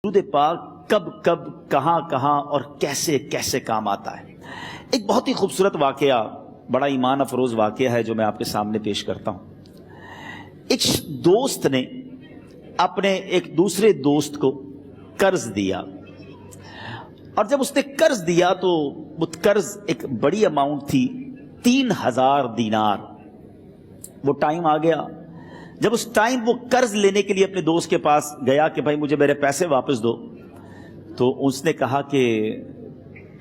درود پاک کب کب کہاں کہاں اور کیسے کیسے کام آتا ہے۔ ایک بہت ہی خوبصورت واقعہ، بڑا ایمان افروز واقعہ ہے جو میں آپ کے سامنے پیش کرتا ہوں۔ ایک دوست نے اپنے ایک دوسرے دوست کو قرض دیا، اور جب اس نے قرض دیا تو وہ قرض ایک بڑی اماؤنٹ تھی، 3000 دینار۔ وہ ٹائم آ گیا جب اس ٹائم وہ قرض لینے کے لیے اپنے دوست کے پاس گیا کہ بھائی مجھے میرے پیسے واپس دو، تو اس نے کہا کہ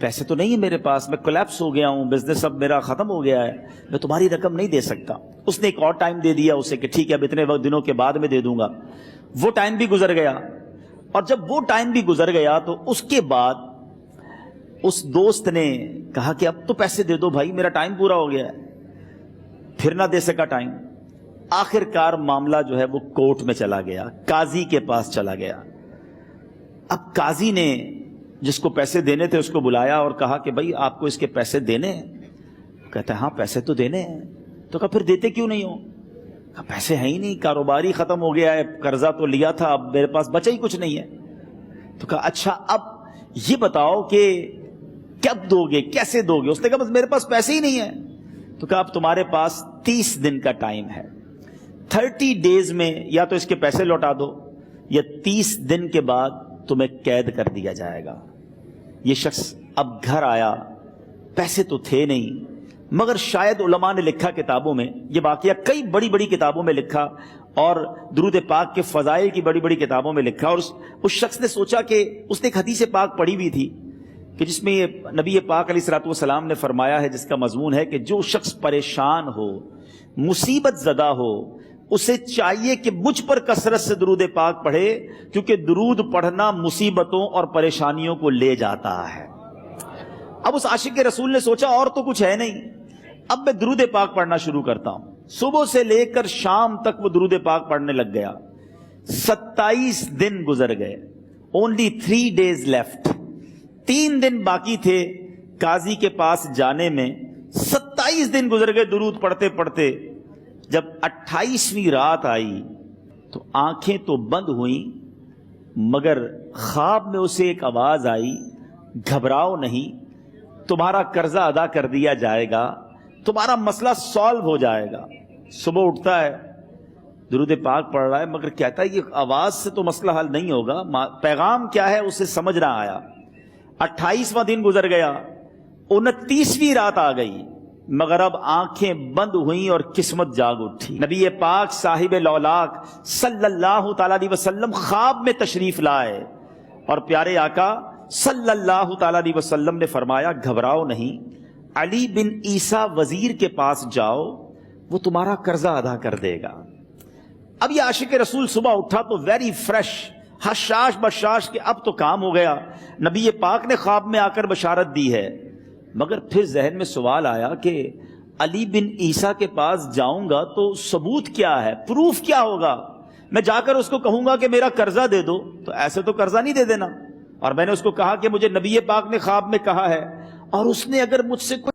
پیسے تو نہیں ہے میرے پاس، میں کولیپس ہو گیا ہوں، بزنس اب میرا ختم ہو گیا ہے، میں تمہاری رقم نہیں دے سکتا۔ اس نے ایک اور ٹائم دے دیا اسے کہ ٹھیک ہے اب اتنے دنوں کے بعد میں دے دوں گا۔ وہ ٹائم بھی گزر گیا، اور جب وہ ٹائم بھی گزر گیا تو اس کے بعد اس دوست نے کہا کہ اب تو پیسے دے دو بھائی، میرا ٹائم پورا ہو گیا ہے۔ پھر نہ دے سکا ٹائم۔ آخر کار معاملہ جو ہے وہ کورٹ میں چلا گیا، قاضی کے پاس چلا گیا۔ اب قاضی نے جس کو پیسے دینے تھے اس کو بلایا اور کہا کہ بھائی آپ کو اس کے پیسے دینے ہیں؟ کہتا ہے ہاں پیسے تو دینے ہیں۔ تو کہا پھر دیتے کیوں نہیں ہو؟ کہا پیسے ہیں ہی نہیں، کاروبار ہی ختم ہو گیا ہے، قرضہ تو لیا تھا، اب میرے پاس بچا ہی کچھ نہیں ہے۔ تو کہا اچھا اب یہ بتاؤ کہ کب دو گے، کیسے دو گے؟ اس نے کہا بس میرے پاس پیسے ہی نہیں ہیں۔ تو کہا اب تمہارے پاس 30 دن کا ٹائم ہے، 30 ڈیز میں یا تو اس کے پیسے لوٹا دو یا 30 دن کے بعد تمہیں قید کر دیا جائے گا۔ یہ شخص اب گھر آیا، پیسے تو تھے نہیں، مگر شاید علماء نے لکھا کتابوں میں، یہ واقعہ کئی بڑی بڑی کتابوں میں لکھا اور درود پاک کے فضائل کی بڑی بڑی کتابوں میں لکھا، اور اس شخص نے سوچا کہ اس نے ایک حدیث پاک پڑھی بھی تھی کہ جس میں نبی پاک علیہ الصلوۃ والسلام نے فرمایا ہے، جس کا مضمون ہے کہ جو شخص پریشان ہو، مصیبت زدہ ہو، اسے چاہیے کہ مجھ پر کثرت سے درود پاک پڑھے، کیونکہ درود پڑھنا مصیبتوں اور پریشانیوں کو لے جاتا ہے۔ اب اس عاشق رسول نے سوچا اور تو کچھ ہے نہیں، اب میں درود پاک پڑھنا شروع کرتا ہوں۔ صبح سے لے کر شام تک وہ درود پاک پڑھنے لگ گیا۔ 27 دن گزر گئے، only 3 days left، 3 دن باقی تھے قاضی کے پاس جانے میں۔ 27 دن گزر گئے درود پڑھتے پڑھتے۔ جب 28ویں رات آئی تو آنکھیں تو بند ہوئیں، مگر خواب میں اسے ایک آواز آئی، گھبراؤ نہیں، تمہارا قرضہ ادا کر دیا جائے گا، تمہارا مسئلہ سالو ہو جائے گا۔ صبح اٹھتا ہے، درود پاک پڑھ رہا ہے، مگر کہتا ہے یہ آواز سے تو مسئلہ حل نہیں ہوگا، پیغام کیا ہے اسے سمجھ نہ آیا۔ 28واں دن گزر گیا، 29ویں رات آ گئی، مگر اب آنکھیں بند ہوئیں اور قسمت جاگ اٹھی۔ نبی پاک صاحب لولاک صلی اللہ تعالی علیہ وسلم خواب میں تشریف لائے، اور پیارے آقا صلی اللہ تعالی علیہ وسلم نے فرمایا گھبراؤ نہیں، علی بن عیسیٰ وزیر کے پاس جاؤ، وہ تمہارا قرضہ ادا کر دے گا۔ اب یہ عاشق رسول صبح اٹھا تو ویری فریش، حشاش بشاش کہ اب تو کام ہو گیا، نبی پاک نے خواب میں آ کر بشارت دی ہے۔ مگر پھر ذہن میں سوال آیا کہ علی بن عیسیٰ کے پاس جاؤں گا تو ثبوت کیا ہے، پروف کیا ہوگا؟ میں جا کر اس کو کہوں گا کہ میرا قرضہ دے دو، تو ایسے تو قرضہ نہیں دے دینا، اور میں نے اس کو کہا کہ مجھے نبی پاک نے خواب میں کہا ہے، اور اس نے اگر مجھ سے